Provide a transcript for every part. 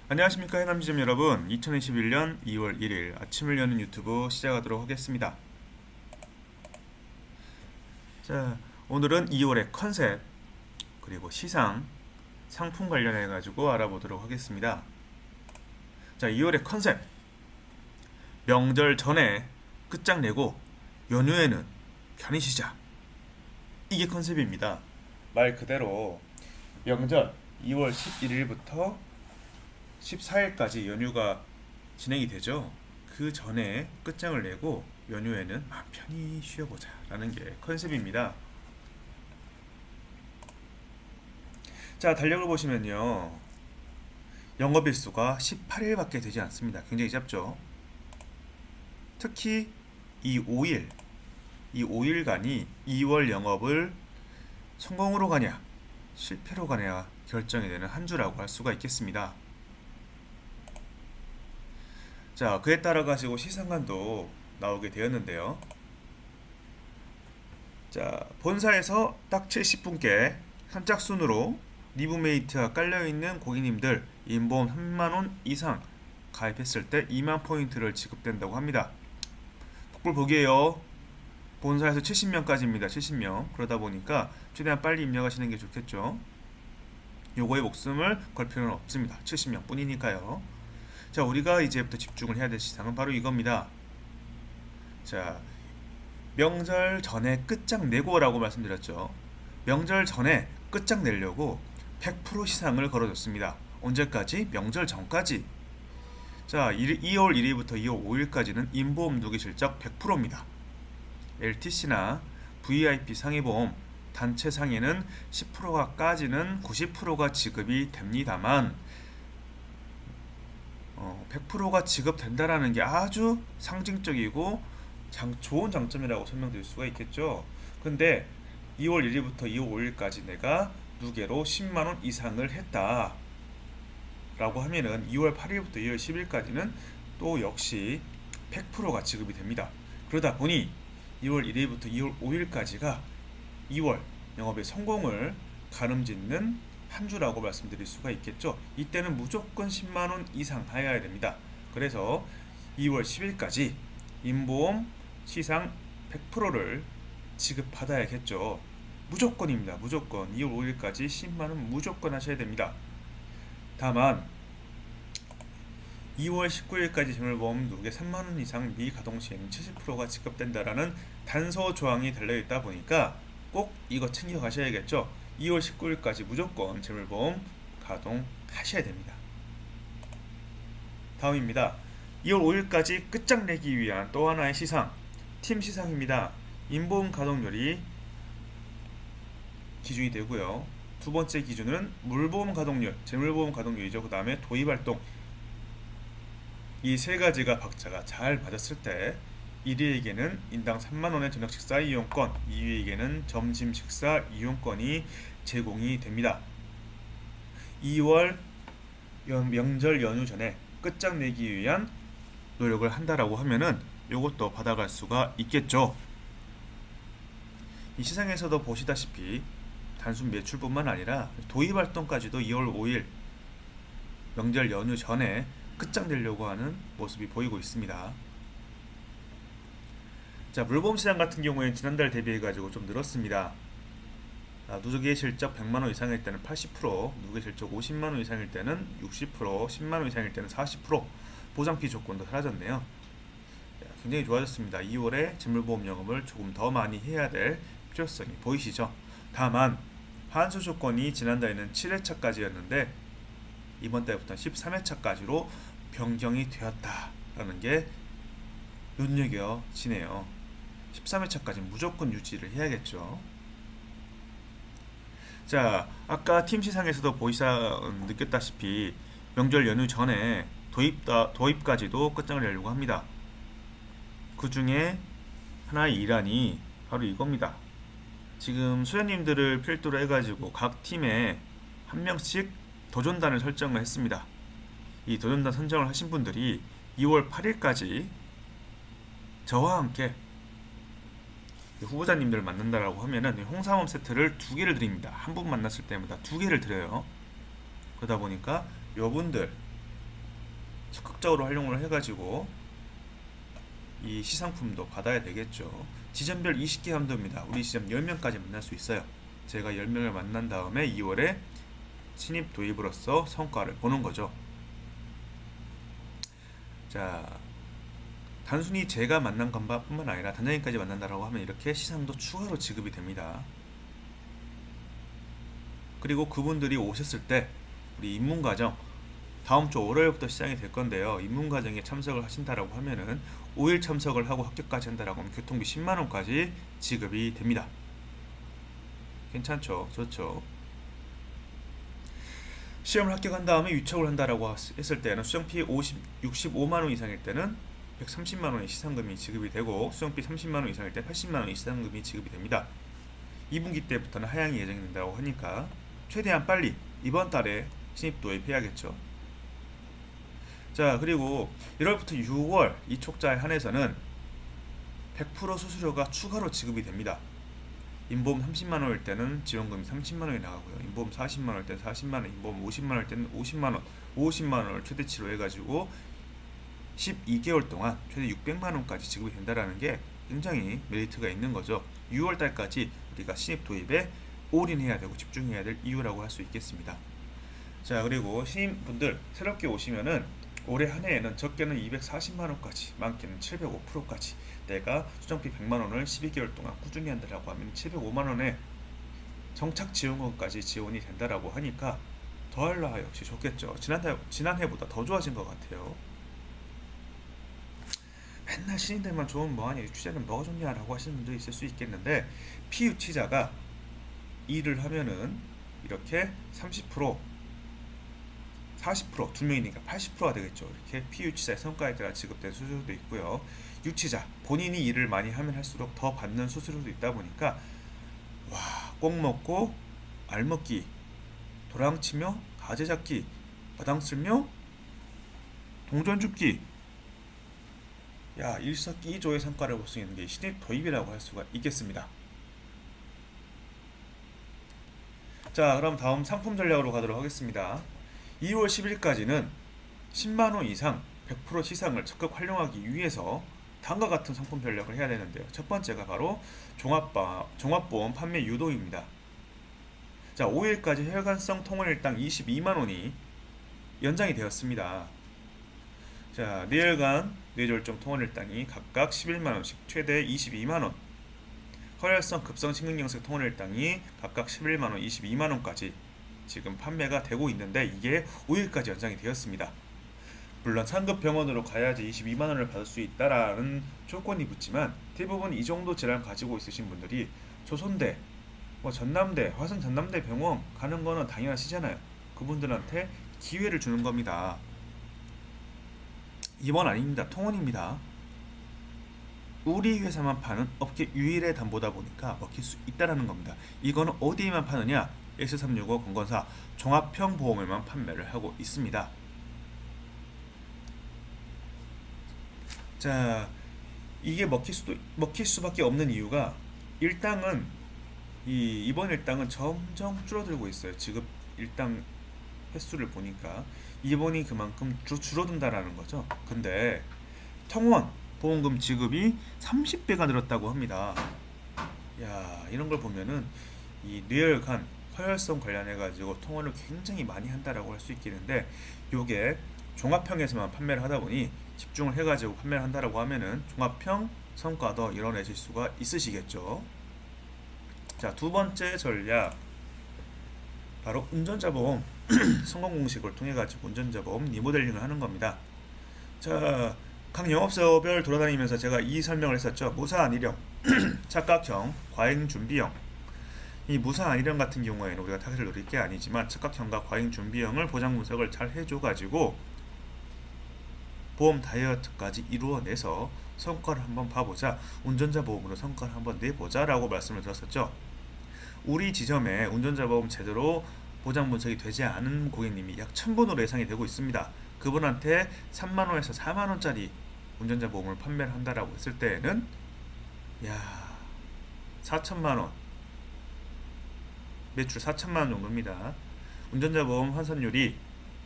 안녕하십니까 해남지점 여러분. 2021년 2월 1일 아침을 여는 유튜브 시작하도록 하겠습니다. 자, 오늘은 2월의 컨셉 그리고 시상, 상품 관련해 가지고 알아보도록 하겠습니다. 자, 2월의 컨셉. 명절 전에 끝장내고 연휴에는 편히 쉬자. 이게 컨셉입니다. 말 그대로 명절 2월 11일부터 14일까지 연휴가 진행이 되죠. 그 전에 끝장을 내고 연휴에는 마음 편히 쉬어보자 라는 게 컨셉입니다. 자, 달력을 보시면요, 영업일수가 18일밖에 되지 않습니다. 굉장히 짧죠. 특히 이 5일, 이 5일간이 2월 영업을 성공으로 가냐 실패로 가냐 결정이 되는 한 주라고 할 수가 있겠습니다. 자, 그에 따라 가지고 시상관도 나오게 되었는데요. 자, 본사에서 딱 70분께 선착순으로 리브메이트가 깔려있는 고객님들 인보험 3만원 이상 가입했을 때 2만 포인트를 지급된다고 합니다. 복불복이에요. 본사에서 70명까지입니다. 70명. 그러다 보니까 최대한 빨리 입력하시는 게 좋겠죠. 요거에 목숨을 걸 필요는 없습니다. 70명 뿐이니까요. 자, 우리가 이제부터 집중을 해야 될 시상은 바로 이겁니다. 자, 명절 전에 끝장내고라고 말씀드렸죠. 명절 전에 끝장내려고 100% 시상을 걸어줬습니다. 언제까지? 명절 전까지. 자, 2월 1일부터 2월 5일까지는 인보험 누기 실적 100%입니다. LTC나 VIP 상해보험 단체 상해는 10%까지는 90%가 지급이 됩니다만 100%가 지급된다라는 게 아주 상징적이고 좋은 장점이라고 설명드릴 수가 있겠죠. 근데 2월 1일부터 2월 5일까지 내가 누계로 10만원 이상을 했다 라고 하면은 2월 8일부터 2월 10일까지는 또 역시 100%가 지급이 됩니다. 그러다 보니 2월 1일부터 2월 5일까지가 2월 영업의 성공을 가름짓는 한 주라고 말씀드릴 수가 있겠죠. 이때는 무조건 10만원 이상 하여야 됩니다. 그래서 2월 10일까지 인보험 시상 100%를 지급받아야겠죠. 무조건입니다. 무조건 2월 5일까지 10만원 무조건 하셔야 됩니다. 다만 2월 19일까지 재물보험 누계 3만원 이상 미가동 시에는 70%가 지급된다라는 단서 조항이 달려있다 보니까 꼭 이거 챙겨 가셔야겠죠. 2월 19일까지 무조건 재물보험 가동하셔야 됩니다. 다음입니다. 2월 5일까지 끝장내기 위한 또 하나의 시상, 팀 시상입니다. 인보험 가동률이 기준이 되고요. 두 번째 기준은 물보험 가동률, 재물보험 가동률이죠. 그 다음에 도입활동. 이 세 가지가 박자가 잘 맞았을 때 1위에게는 인당 3만원의 저녁 식사 이용권, 2위에게는 점심 식사 이용권이 제공이 됩니다. 2월 명절 연휴 전에 끝장내기 위한 노력을 한다라고 하면은 요것도 받아갈 수가 있겠죠. 이 시장에서도 보시다시피 단순 매출뿐만 아니라 도입 활동까지도 2월 5일 명절 연휴 전에 끝장내려고 하는 모습이 보이고 있습니다. 자, 물보험 시장 같은 경우에는 지난달 대비해 가지고 좀 늘었습니다. 누계 실적 100만원 이상일 때는 80%, 누계 실적 50만원 이상일 때는 60%, 10만원 이상일 때는 40% 보장피 조건도 사라졌네요. 굉장히 좋아졌습니다. 2월에 재물보험 영업을 조금 더 많이 해야 될 필요성이 보이시죠? 다만 환수 조건이 지난달에는 7회차까지였는데 이번 달부터는 13회차까지로 변경이 되었다라는 게 눈여겨지네요. 13회차까지 무조건 유지를 해야겠죠. 자, 아까 팀 시상에서도 느꼈다시피 명절 연휴 전에 도입까지도 끝장을 내려고 합니다. 그 중에 하나의 일환이 바로 이겁니다. 지금 수련님들을 필두로 해가지고 각 팀에 한 명씩 도전단을 설정을 했습니다. 이 도전단 선정을 하신 분들이 2월 8일까지 저와 함께 후보자님들을 만난다라고 하면은 홍삼원 세트를 2개를 드립니다. 한 분 만났을 때마다 2개를 드려요. 그러다 보니까 요분들 적극적으로 활용을 해가지고 이 시상품도 받아야 되겠죠. 지점별 20개 감도입니다. 우리 지점 10명까지 만날 수 있어요. 제가 10명을 만난 다음에 2월에 신입 도입으로서 성과를 보는 거죠. 자, 단순히 제가 만난 간바뿐만 아니라 단장님까지 만난다라고 하면 이렇게 시상도 추가로 지급이 됩니다. 그리고 그분들이 오셨을 때 우리 입문과정 다음 주 월요일부터 시작이 될 건데요. 입문과정에 참석을 하신다라고 하면은 5일 참석을 하고 합격까지 한다라고 하면 교통비 10만 원까지 지급이 됩니다. 괜찮죠? 좋죠. 시험을 합격한 다음에 유척을 한다라고 했을 때는 수정비 65만 원 이상일 때는 130만 원의 시상금이 지급이 되고 수정비 30만 원 이상일 때 80만 원의 시상금이 지급이 됩니다. 2분기 때부터는 하향이 예정이 된다고 하니까 최대한 빨리 이번 달에 신입 도입해야겠죠. 자, 그리고 1월부터 6월 이 촉자에 한해서는 100% 수수료가 추가로 지급이 됩니다. 인보험 30만 원일 때는 지원금이 30만 원이 나가고요. 인보험 40만 원일 때는 40만 원, 인보험 50만 원일 때는 50만 원, 50만 원을 최대치로 해가지고 12개월 동안 최대 600만 원까지 지급이 된다라는 게 굉장히 메리트가 있는 거죠. 6월 달까지 우리가 신입 도입에 올인해야 되고 집중해야 될 이유라고 할 수 있겠습니다. 자, 그리고 신입분들 새롭게 오시면은 올해 한 해에는 적게는 240만 원까지, 많게는 705%까지 내가 수정비 100만 원을 12개월 동안 꾸준히 한다라고 하면 705만 원의 정착 지원금까지 지원이 된다라고 하니까 더할라 역시 좋겠죠. 지난해보다 더 좋아진 것 같아요. 맨날 신인들만 좋으면 뭐하냐, 유치자는 뭐가 좋냐라고 하시는 분도 있을 수 있겠는데 피유치자가 일을 하면은 이렇게 30% 40% 두 명이니까 80%가 되겠죠. 이렇게 피유치자의 성과에 따라 지급된 수수료도 있고요. 유치자 본인이 일을 많이 하면 할수록 더 받는 수수료도 있다 보니까 와, 꼭 먹고 알먹기, 도랑치며 가재 잡기, 마당 쓸며 동전 줍기, 야, 일석이조의 성과를 볼 수 있는 게 신입 도입이라고 할 수가 있겠습니다. 자, 그럼 다음 상품 전략으로 가도록 하겠습니다. 2월 10일까지는 10만원 이상 100% 시상을 적극 활용하기 위해서 다음과 같은 상품 전략을 해야 되는데요. 첫 번째가 바로 종합보험 판매 유도입니다. 자, 5일까지 혈관성 통원일당 22만원이 연장이 되었습니다. 자, 뇌혈관, 뇌졸중 통원일당이 각각 11만원씩 최대 22만원, 허혈성 급성 심근경색 통원일당이 각각 11만원, 22만원까지 지금 판매가 되고 있는데 이게 5일까지 연장이 되었습니다. 물론 상급 병원으로 가야지 22만원을 받을 수 있다라는 조건이 붙지만 대부분 이 정도 질환 가지고 있으신 분들이 조선대, 전남대, 화성 전남대 병원 가는 거는 당연하시잖아요. 그분들한테 기회를 주는 겁니다. 입원 아닙니다. 통원입니다. 우리 회사만 파는 업계 유일의 담보다 보니까 먹힐 수 있다라는 겁니다. 이거는 어디에만 파느냐? S365 건건사 종합형 보험에만 판매를 하고 있습니다. 자, 이게 먹힐 수밖에 없는 이유가 이번 일당은 점점 줄어들고 있어요. 지급 일당 횟수를 보니까 입원이 그만큼 줄어든다라는 거죠. 근데 통원 보험금 지급이 30배가 늘었다고 합니다. 야, 이런 걸 보면은 이 뇌혈관 허혈성 관련해 가지고 통원을 굉장히 많이 한다라고 할 수 있겠는데 요게 종합형에서만 판매를 하다 보니 집중을 해 가지고 판매를 한다라고 하면은 종합형 성과도 이뤄내실 수가 있으시겠죠. 자, 두 번째 전략 바로 운전자 보험 성공 공식을 통해 가지고 운전자 보험 리모델링을 하는 겁니다. 자, 각 영업소별 돌아다니면서 제가 이 설명을 했었죠. 무사한 일형, 착각형, 과잉 준비형. 이 무사한 일형 같은 경우에는 우리가 타겟을 노릴 게 아니지만 착각형과 과잉 준비형을 보장 분석을 잘 해줘 가지고 보험 다이어트까지 이루어내서 성과를 한번 봐보자, 운전자 보험으로 성과를 한번 내보자 라고 말씀을 드렸었죠. 우리 지점에 운전자 보험 제대로 보장 분석이 되지 않은 고객님이 약 1000분으로 예상이 되고 있습니다. 그분한테 3만원에서 4만원짜리 운전자 보험을 판매를 한다라고 했을 때에는 야, 4천만원, 매출 4천만원 정도입니다. 운전자 보험 환산율이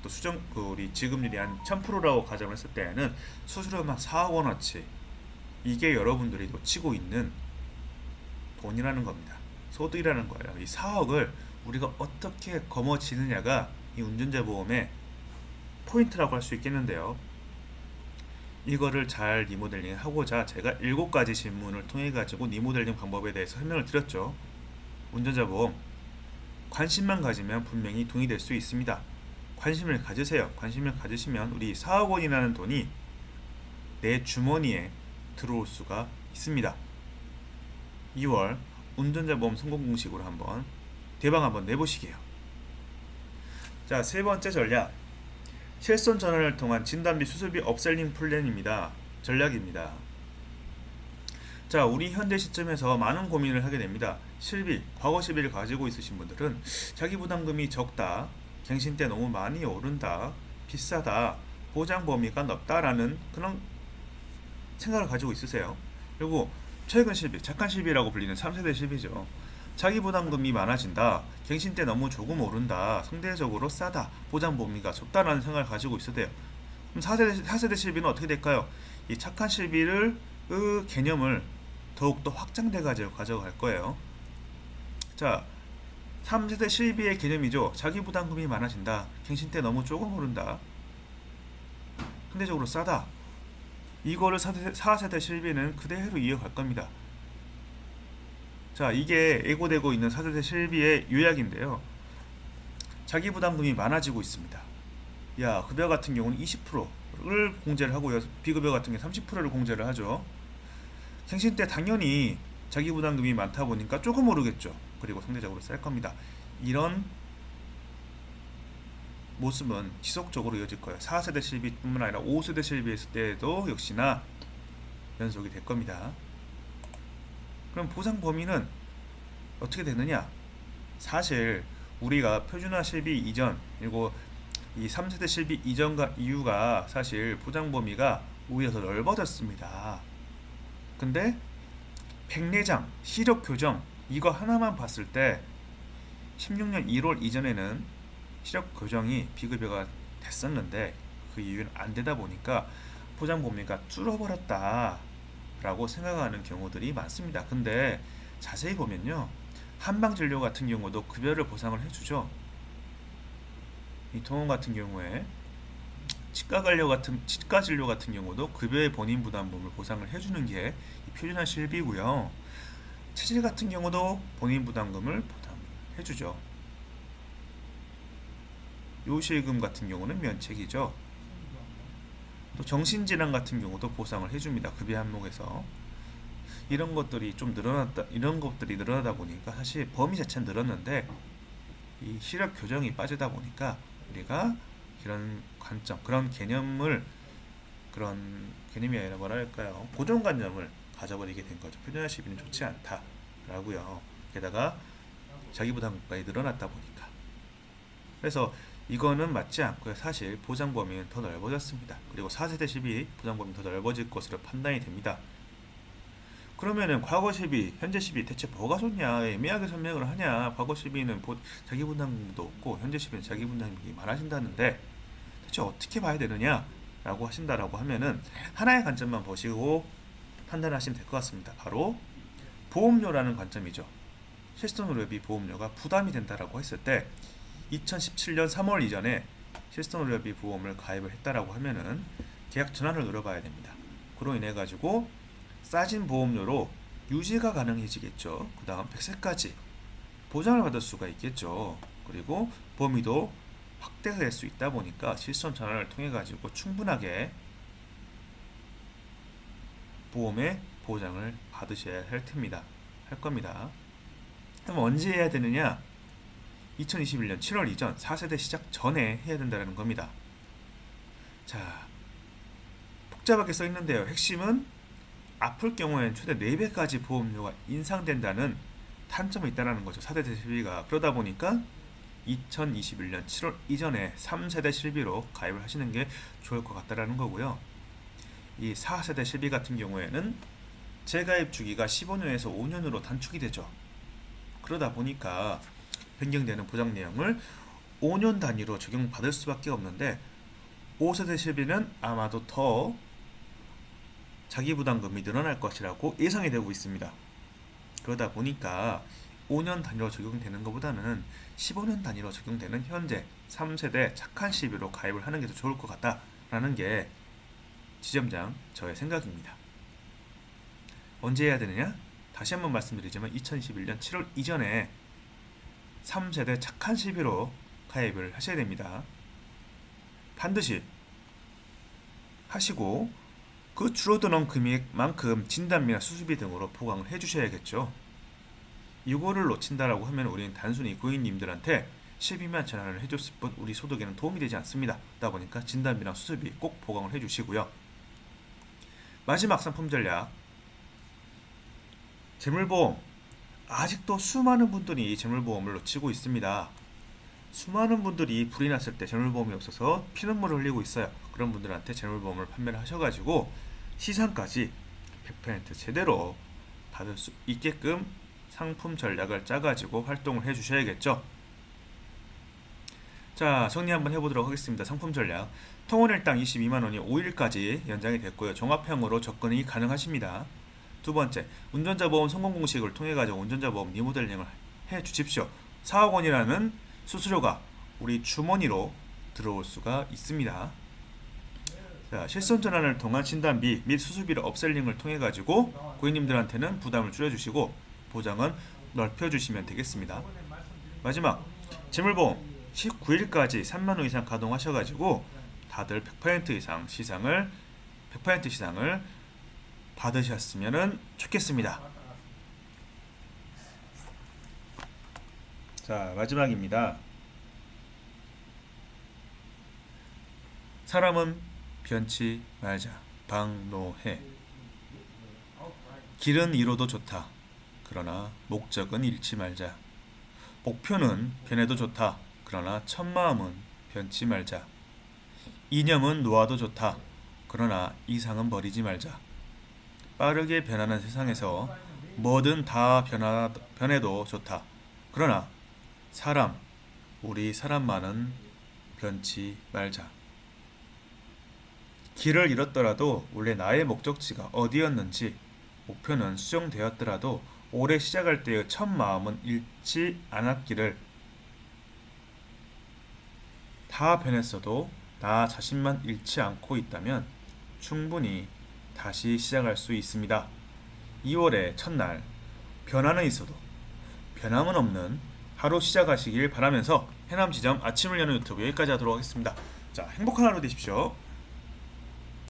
또 수정 우리 지급률이 한 1000%라고 가정을 했을 때에는 수수료만 4억 원어치, 이게 여러분들이 놓치고 있는 돈이라는 겁니다. 소득이라는 거예요. 이 4억을 우리가 어떻게 거머쥐느냐가 이 운전자 보험의 포인트라고 할 수 있겠는데요. 이거를 잘 리모델링 하고자 제가 7가지 질문을 통해 가지고 리모델링 방법에 대해서 설명을 드렸죠. 운전자 보험 관심만 가지면 분명히 돈이 될 수 있습니다. 관심을 가지세요. 관심을 가지시면 우리 4억 원이라는 돈이 내 주머니에 들어올 수가 있습니다. 2월 운전자 보험 성공 공식으로 한번 대박 한번 내보시게요. 자, 세 번째 전략, 실손 전환을 통한 진단비 수수비 업셀링 플랜입니다. 전략입니다. 자, 우리 현재 시점에서 많은 고민을 하게 됩니다. 실비, 과거 실비를 가지고 있으신 분들은 자기 부담금이 적다, 갱신 때 너무 많이 오른다, 비싸다, 보장 범위가 넓다라는 그런 생각을 가지고 있으세요. 그리고 최근 실비, 착한 실비라고 불리는 3세대 실비죠. 자기 부담금이 많아진다, 갱신 때 너무 조금 오른다, 상대적으로 싸다, 보장 범위가 좁다라는 생각을 가지고 있어야 돼요. 그럼 4세대 실비는 어떻게 될까요? 이 착한 실비를 그 개념을 더욱더 확장돼 가지고 가져갈 거예요. 자, 3세대 실비의 개념이죠. 자기 부담금이 많아진다, 갱신 때 너무 조금 오른다, 상대적으로 싸다. 이거를 4세대 실비는 그대로 이어갈 겁니다. 자, 이게 예고되고 있는 4세대 실비의 요약인데요. 자기 부담금이 많아지고 있습니다. 야, 급여 같은 경우는 20%를 공제를 하고요. 비급여 같은 게 30%를 공제를 하죠. 갱신 때 당연히 자기 부담금이 많다 보니까 조금 오르겠죠. 그리고 상대적으로 쌀 겁니다. 이런 모습은 지속적으로 이어질 거예요. 4세대 실비뿐만 아니라 5세대 실비 했을 때도 역시나 연속이 될 겁니다. 그럼 보상 범위는 어떻게 되느냐? 사실 우리가 표준화 실비 이전, 그리고 이 3세대 실비 이전과 이후가 사실 보장 범위가 오히려 더 넓어졌습니다. 근데 백내장, 시력 교정 이거 하나만 봤을 때 16년 1월 이전에는 시력 교정이 비급여가 됐었는데 그 이유는 안 되다 보니까 보장 범위가 줄어버렸다 라고 생각하는 경우들이 많습니다. 근데 자세히 보면요, 한방진료 같은 경우도 급여를 보상을 해주죠. 이 통원 같은 경우에 치과 진료 같은 경우도 급여의 본인 부담금을 보상을 해주는 게 표준화 실비고요. 체질 같은 경우도 본인 부담금을 보상해주죠. 요실금 같은 경우는 면책이죠. 또 정신질환 같은 경우도 보상을 해줍니다. 급여 항목에서. 이런 것들이 늘어나다 보니까 사실 범위 자체는 늘었는데 이 시력 교정이 빠지다 보니까 우리가 이런 관점, 그런 개념이 아니라 뭐랄까요, 고정관념을 가져버리게 된 거죠. 표준화 실비는 좋지 않다라고요. 게다가 자기 부담금까지 늘어났다 보니까. 그래서 이거는 맞지 않고요. 사실 보장 범위는 더 넓어졌습니다. 그리고 4세대 실비 보장 범위는 더 넓어질 것으로 판단이 됩니다. 그러면은 과거 실비, 현재 실비 대체 뭐가 좋냐? 애매하게 설명을 하냐? 과거 실비는 자기 부담금도 없고 현재 실비는 자기 부담금이 많아진다는데 대체 어떻게 봐야 되느냐? 라고 하신다라고 하면은 하나의 관점만 보시고 판단하시면 될 것 같습니다. 바로 보험료라는 관점이죠. 실손의료비 보험료가 부담이 된다라고 했을 때 2017년 3월 이전에 실손의료비 보험을 가입을 했다라고 하면은 계약 전환을 노려봐야 됩니다. 그로 인해 가지고 싸진 보험료로 유지가 가능해지겠죠. 그 다음 100세까지 보장을 받을 수가 있겠죠. 그리고 범위도 확대가 될 수 있다 보니까 실손 전환을 통해 가지고 충분하게 보험의 보장을 받으셔야 할 겁니다. 그럼 언제 해야 되느냐? 2021년 7월 이전 4세대 시작 전에 해야 된다는 겁니다. 자, 복잡하게 써 있는데요. 핵심은 아플 경우에는 최대 4배까지 보험료가 인상된다는 단점이 있다는 거죠. 4세대 실비가. 그러다 보니까 2021년 7월 이전에 3세대 실비로 가입을 하시는 게 좋을 것 같다는 거고요. 이 4세대 실비 같은 경우에는 재가입 주기가 15년에서 5년으로 단축이 되죠. 그러다 보니까 변경되는 보장 내용을 5년 단위로 적용받을 수밖에 없는데 5세대 실비는 아마도 더 자기부담금이 늘어날 것이라고 예상이 되고 있습니다. 그러다 보니까 5년 단위로 적용되는 것보다는 15년 단위로 적용되는 현재 3세대 착한 시비로 가입을 하는 게 더 좋을 것 같다라는 게 지점장 저의 생각입니다. 언제 해야 되느냐? 다시 한번 말씀드리지만 2021년 7월 이전에 3세대 착한 시비로 가입을 하셔야 됩니다. 반드시 하시고 그 줄어드는 금액만큼 진단비나 수수비 등으로 보강을 해주셔야겠죠. 이거를 놓친다라고 하면 우리는 단순히 고객님들한테 12만 천 원을 해줬을 뿐 우리 소득에는 도움이 되지 않습니다. 그러다 보니까 진단비나 수수비 꼭 보강을 해주시고요. 마지막 상품 전략, 재물보험. 아직도 수많은 분들이 재물보험을 놓치고 있습니다. 수많은 분들이 불이 났을 때 재물보험이 없어서 피눈물을 흘리고 있어요. 그런 분들한테 재물보험을 판매를 하셔가지고 시상까지 100% 제대로 받을 수 있게끔 상품 전략을 짜가지고 활동을 해주셔야겠죠. 자, 정리 한번 해보도록 하겠습니다. 상품 전략. 통원일당 22만원이 5일까지 연장이 됐고요. 종합형으로 접근이 가능하십니다. 두 번째, 운전자 보험 성공 공식을 통해 가지고 운전자 보험 리모델링을 해 주십시오. 4억 원이라는 수수료가 우리 주머니로 들어올 수가 있습니다. 자, 실손 전환을 통한 진단비 및 수수비를 업셀링을 통해 가지고 고객님들한테는 부담을 줄여주시고 보장은 넓혀주시면 되겠습니다. 마지막, 재물보험 19일까지 3만 원 이상 가동하셔가지고 다들 100% 이상 시상을 100% 시상을 받으셨으면 좋겠습니다. 자, 마지막입니다. 사람은 변치 말자. 박노해. 길은 잃어도 좋다. 그러나 목적은 잃지 말자. 목표는 변해도 좋다. 그러나 첫마음은 변치 말자. 이념은 놓아도 좋다. 그러나 이상은 버리지 말자. 빠르게 변하는 세상에서 뭐든 다 변해도 좋다. 그러나 우리 사람만은 변치 말자. 길을 잃었더라도 원래 나의 목적지가 어디였는지, 목표는 수정되었더라도 올해 시작할 때의 첫 마음은 잃지 않았기를. 다 변했어도 나 자신만 잃지 않고 있다면 충분히 다시 시작할 수 있습니다. 2월의 첫날, 변화는 있어도 변함은 없는 하루 시작하시길 바라면서 해남지점 아침을 여는 유튜브 여기까지 하도록 하겠습니다. 자, 행복한 하루 되십시오.